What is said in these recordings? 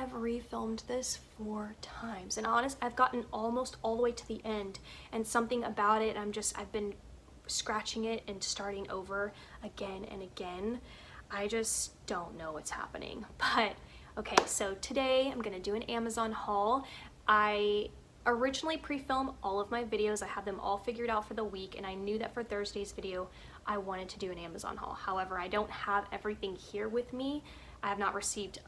have refilmed this 4 times, and I've gotten almost all the way to the end, and something about it, I've been scratching it and starting over again and again. I just don't know what's happening. But okay, so today I'm gonna do an Amazon haul. I originally pre-film all of my videos. I had them all figured out for the week, and I knew that for Thursday's video I wanted to do an Amazon haul. However, I don't have everything here with me. I have not received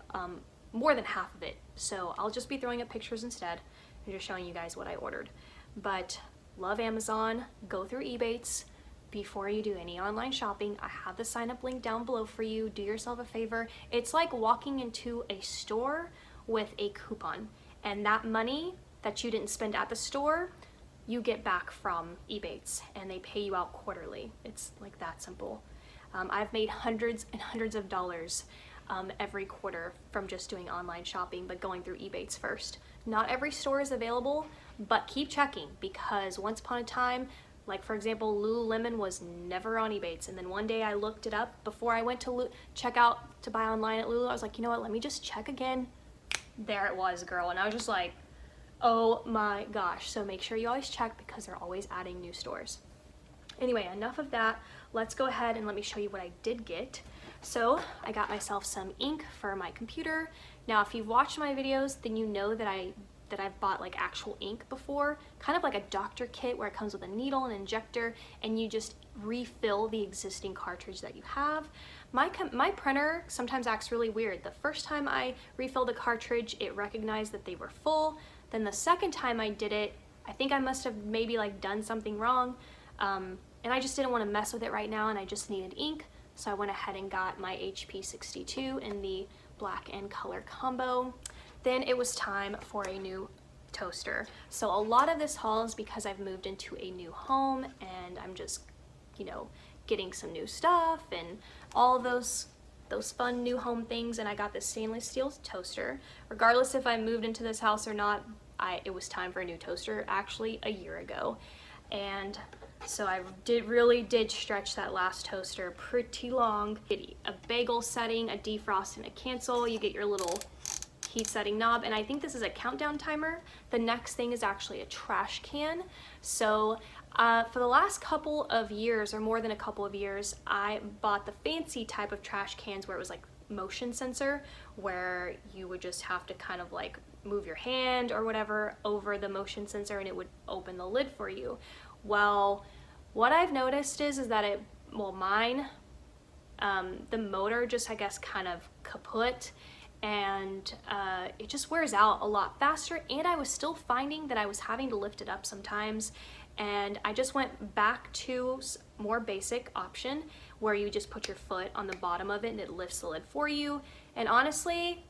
more than half of it, so I'll just be throwing up pictures instead and just showing you guys what I ordered. But love Amazon. Go through Ebates before you do any online shopping. I have the sign up link down below for you. Do yourself a favor. It's like walking into a store with a coupon, and that money that you didn't spend at the store, you get back from Ebates, and they pay you out quarterly. It's like that simple. I've made hundreds and hundreds of dollars every quarter from just doing online shopping, but going through Ebates first. Not every store is available, but keep checking, because once upon a time, like for example, Lululemon was never on Ebates, and then one day I looked it up before I went to check out to buy online at Lulu. I was like, you know what, let me just check again. There it was, girl, and I was just like, oh my gosh. So make sure you always check, because they're always adding new stores. Anyway, enough of that. Let's go ahead and let me show you what I did get. So I got myself some ink for my computer. Now, if you've watched my videos, then you know that I've bought like actual ink before, kind of like a doctor kit where it comes with a needle and injector, and you just refill the existing cartridge that you have. My printer sometimes acts really weird. The first time I refilled the cartridge, it recognized that they were full. Then the second time I did it, I think I must have maybe like done something wrong, and I just didn't want to mess with it right now, and I just needed ink. So I went ahead and got my HP 62 in the black and color combo. Then it was time for a new toaster. So a lot of this haul is because I've moved into a new home, and I'm just, you know, getting some new stuff and all of those fun new home things. And I got this stainless steel toaster. Regardless if I moved into this house or not, it was time for a new toaster actually a year ago. And so I really did stretch that last toaster pretty long. Get a bagel setting, a defrost, and a cancel. You get your little heat setting knob, and I think this is a countdown timer. The next thing is actually a trash can. So for the last couple of years, or more than a couple of years, I bought the fancy type of trash cans where it was like motion sensor, where you would just have to kind of like move your hand or whatever over the motion sensor, and it would open the lid for you. Well, what I've noticed is that mine, the motor just, I guess, kind of kaput, and it just wears out a lot faster, and I was still finding that I was having to lift it up sometimes, and I just went back to more basic option where you just put your foot on the bottom of it and it lifts the lid for you. And honestly,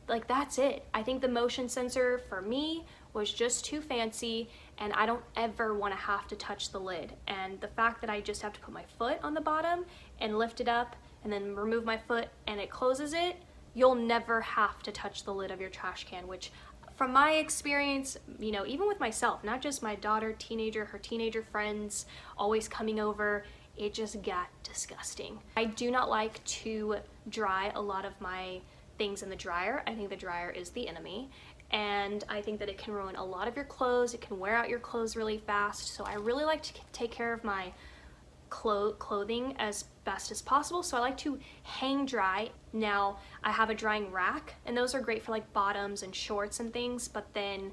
like, that's it. I think the motion sensor for me was just too fancy, and I don't ever want to have to touch the lid. And the fact that I just have to put my foot on the bottom and lift it up and then remove my foot and it closes it, you'll never have to touch the lid of your trash can, which from my experience, you know, even with myself, not just my daughter, her teenager friends always coming over, it just got disgusting. I do not like to dry a lot of my things in the dryer. I think the dryer is the enemy, and I think that it can ruin a lot of your clothes. It can wear out your clothes really fast. So I really like to take care of my clothing as best as possible. So I like to hang dry. Now I have a drying rack, and those are great for like bottoms and shorts and things, but then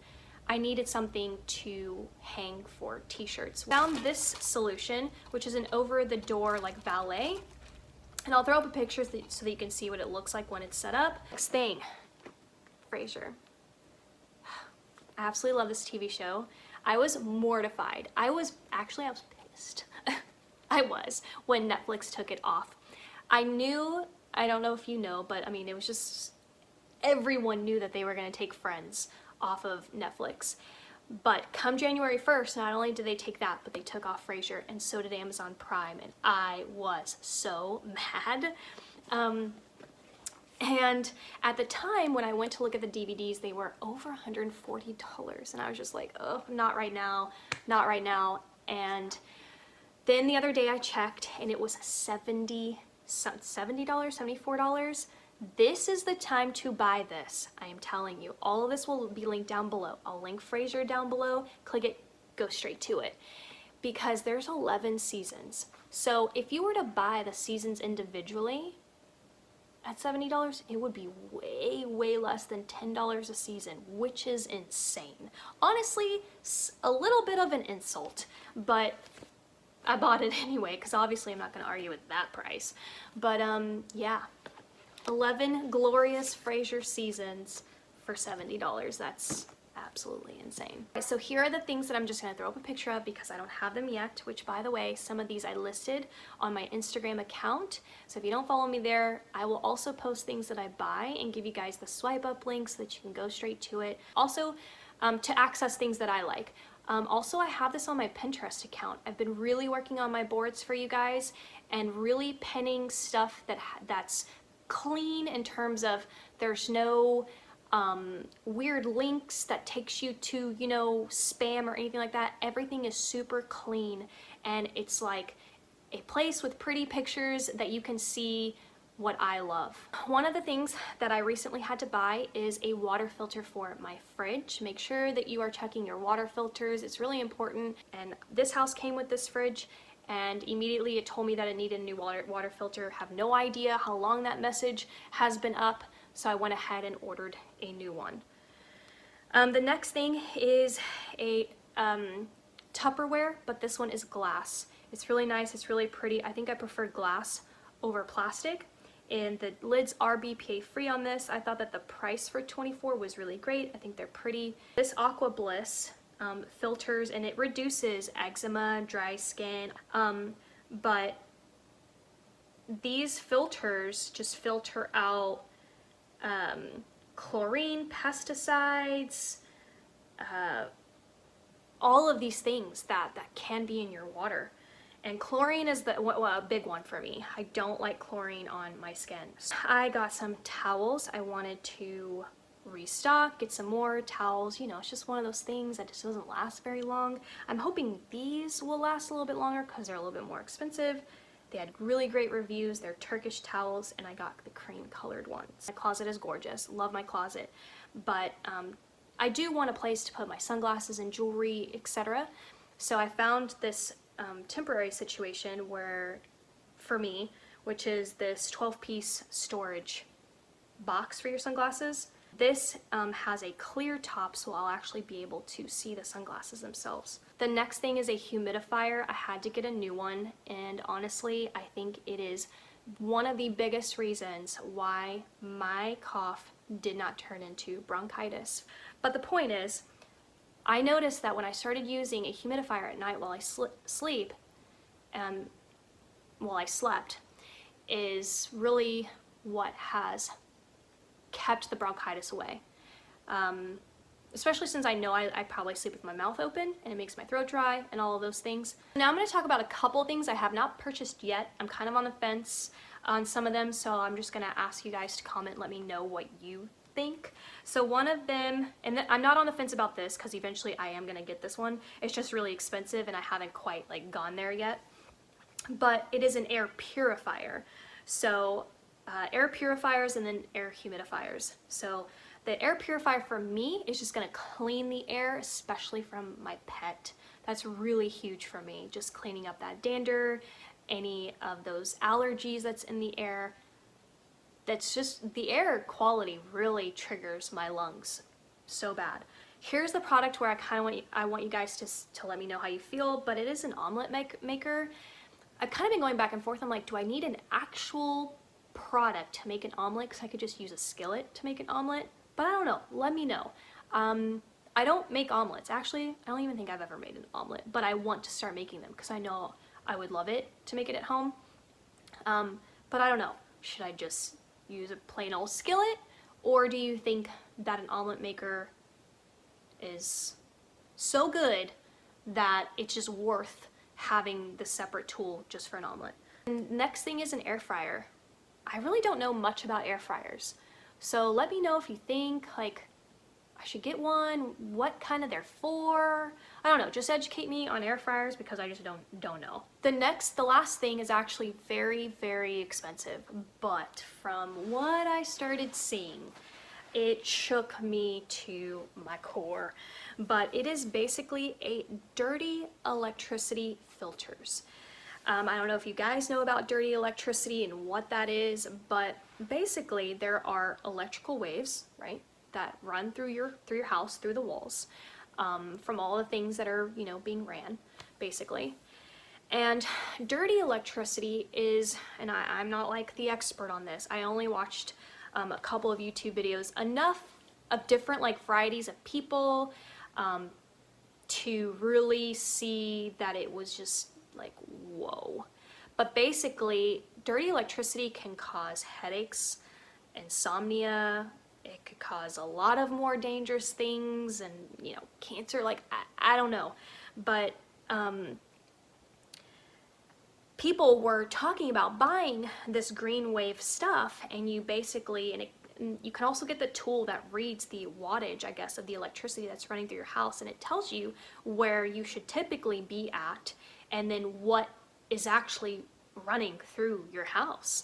I needed something to hang for t-shirts. Found this solution, which is an over-the-door like valet, and I'll throw up a picture so that you can see what it looks like when it's set up. Next thing, Frasier. I absolutely love this TV show. I was mortified. I was pissed. I was, when Netflix took it off. I knew, I don't know if you know, but I mean, it was just, everyone knew that they were gonna take Friends off of Netflix. But come January 1st, not only did they take that, but they took off Frasier, and so did Amazon Prime, and I was so mad. And at the time when I went to look at the DVDs, they were over $140, and I was just like, oh, not right now, not right now. And then the other day I checked, and it was $74. This is the time to buy this. I am telling you. All of this will be linked down below. I'll link Frasier down below. Click it, go straight to it. Because there's 11 seasons. So if you were to buy the seasons individually at $70, it would be way, way less than $10 a season, which is insane. Honestly, a little bit of an insult, but I bought it anyway, because obviously I'm not going to argue with that price. But yeah, 11 glorious Frasier seasons for $70. That's absolutely insane. So here are the things that I'm just going to throw up a picture of because I don't have them yet, which by the way, some of these I listed on my Instagram account. So if you don't follow me there, I will also post things that I buy and give you guys the swipe up link so that you can go straight to it. Also, to access things that I like. Also, I have this on my Pinterest account. I've been really working on my boards for you guys and really penning stuff that's clean in terms of there's no weird links that takes you to, you know, spam or anything like that. Everything is super clean and it's like a place with pretty pictures that you can see what I love. One of the things that I recently had to buy is a water filter for my fridge. Make sure that you are checking your water filters. It's really important. And this house came with this fridge and immediately it told me that it needed a new water filter. Have no idea how long that message has been up. So I went ahead and ordered a new one. The next thing is a Tupperware, but this one is glass. It's really nice, it's really pretty. I think I prefer glass over plastic. And the lids are BPA free on this. I thought that the price for $24 was really great. I think they're pretty. This Aqua Bliss filters and it reduces eczema, dry skin, but these filters just filter out chlorine, pesticides, all of these things that can be in your water. And chlorine is a big one for me. I don't like chlorine on my skin. So I got some towels. I wanted to restock, get some more towels. You know, it's just one of those things that just doesn't last very long. I'm hoping these will last a little bit longer because they're a little bit more expensive. They had really great reviews. They're Turkish towels, and I got the cream colored ones. My closet is gorgeous. Love my closet. But I do want a place to put my sunglasses and jewelry, etc. So I found this temporary situation where, for me, which is this 12-piece storage box for your sunglasses. This has a clear top, so I'll actually be able to see the sunglasses themselves. The next thing is a humidifier. I had to get a new one, and honestly, I think it is one of the biggest reasons why my cough did not turn into bronchitis. But the point is, I noticed that when I started using a humidifier at night while I sleep, while I slept, is really what has kept the bronchitis away. Especially since I know I probably sleep with my mouth open and it makes my throat dry and all of those things. Now I'm going to talk about a couple things I have not purchased yet. I'm kind of on the fence on some of them, so I'm just going to ask you guys to comment, let me know what you think. So one of them, and I'm not on the fence about this because eventually I am going to get this one. It's just really expensive and I haven't quite like gone there yet. But it is an air purifier. So air purifiers and then air humidifiers. So the air purifier for me is just going to clean the air, especially from my pet. That's really huge for me, just cleaning up that dander, any of those allergies that's in the air. That's just, the air quality really triggers my lungs so bad. Here's the product where I want you guys to let me know how you feel, but it is an omelet maker. I've kind of been going back and forth. I'm like, do I need an actual product to make an omelet? Because I could just use a skillet to make an omelet. But I don't know. Let me know. I don't make omelets. Actually, I don't even think I've ever made an omelet, but I want to start making them because I know I would love it to make it at home. But I don't know. Should I just use a plain old skillet? Or do you think that an omelet maker is so good that it's just worth having the separate tool just for an omelet? And next thing is an air fryer. I really don't know much about air fryers. So let me know if you think, like, I should get one, what kind of they're for. I don't know, just educate me on air fryers because I just don't know. The last thing is actually very, very expensive, but from what I started seeing, it shook me to my core. But it is basically a dirty electricity filters. I don't know if you guys know about dirty electricity and what that is, but basically there are electrical waves, right, that run through your house, through the walls, from all the things that are, you know, being ran, basically. And dirty electricity is, and I'm not like the expert on this, I only watched a couple of YouTube videos, enough of different like varieties of people to really see that it was just like, whoa. But basically, dirty electricity can cause headaches, insomnia, it could cause a lot of more dangerous things, and, you know, cancer, like, I don't know. But people were talking about buying this green wave stuff, and you basically, and you can also get the tool that reads the wattage, I guess, of the electricity that's running through your house, and it tells you where you should typically be at, and then what is actually running through your house.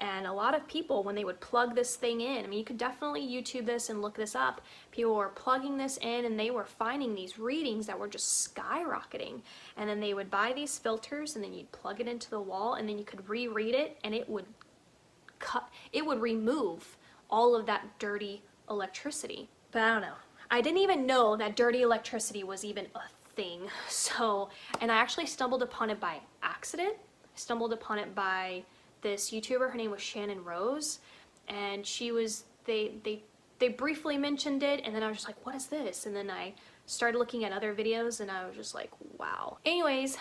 And a lot of people, when they would plug this thing in, I mean, you could definitely YouTube this and look this up, people were plugging this in and they were finding these readings that were just skyrocketing. And then they would buy these filters and then you'd plug it into the wall and then you could reread it and it would remove all of that dirty electricity. But I don't know. I didn't even know that dirty electricity was even a thing. So, and I actually stumbled upon it by accident. I stumbled upon it by this YouTuber, her name was Shannon Rose, and she was, they briefly mentioned it, and then I was just like, what is this? And then I started looking at other videos and I was just like, wow. Anyways,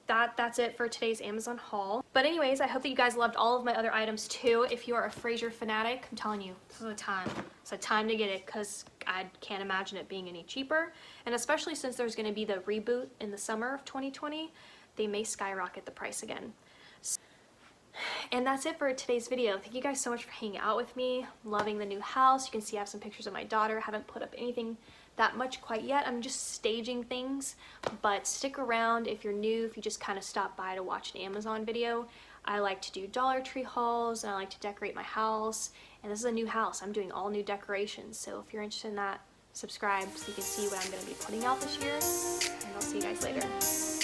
that's it for today's Amazon haul. But anyways, I hope that you guys loved all of my other items too. If you are a Frasier fanatic, I'm telling you, this is the time. It's the time to get it because I can't imagine it being any cheaper. And especially since there's going to be the reboot in the summer of 2020, they may skyrocket the price again. And that's it for today's video. Thank you guys so much for hanging out with me. Loving the new house. You can see I have some pictures of my daughter. I haven't put up anything that much quite yet. I'm just staging things, but stick around if you're new, if you just kind of stop by to watch an Amazon video. I like to do Dollar Tree hauls and I like to decorate my house. And this is a new house. I'm doing all new decorations. So if you're interested in that, subscribe so you can see what I'm going to be putting out this year. And I'll see you guys later.